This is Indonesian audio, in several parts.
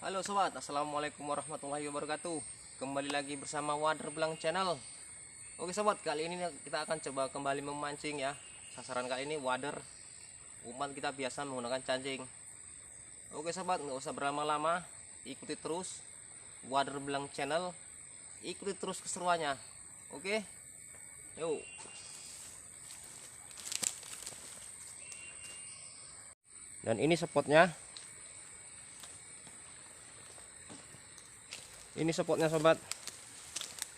Halo sobat, assalamualaikum warahmatullahi wabarakatuh. Kembali lagi bersama Wader Belang Channel. Oke sobat, kali ini kita akan coba kembali memancing ya. Sasaran kali ini wader. Umpan kita biasa menggunakan cacing. Oke sobat, nggak usah berlama-lama, ikuti terus Wader Belang Channel. Ikuti terus keseruannya. Oke, yuk. Dan ini spotnya. Ini spotnya sobat.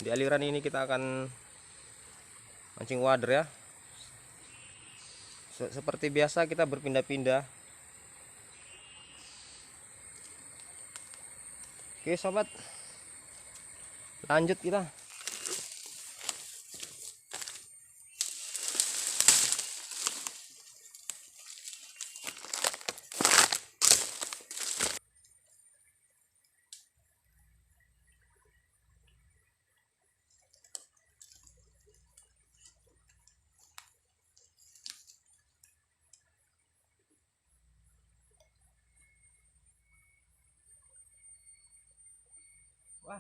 Di aliran ini kita akan mancing wader ya. Seperti biasa kita berpindah-pindah. Oke sobat, lanjut kita. Wah.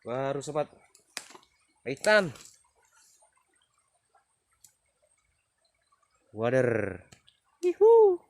Baru sobat. Kaitan. Wader. Yuhu.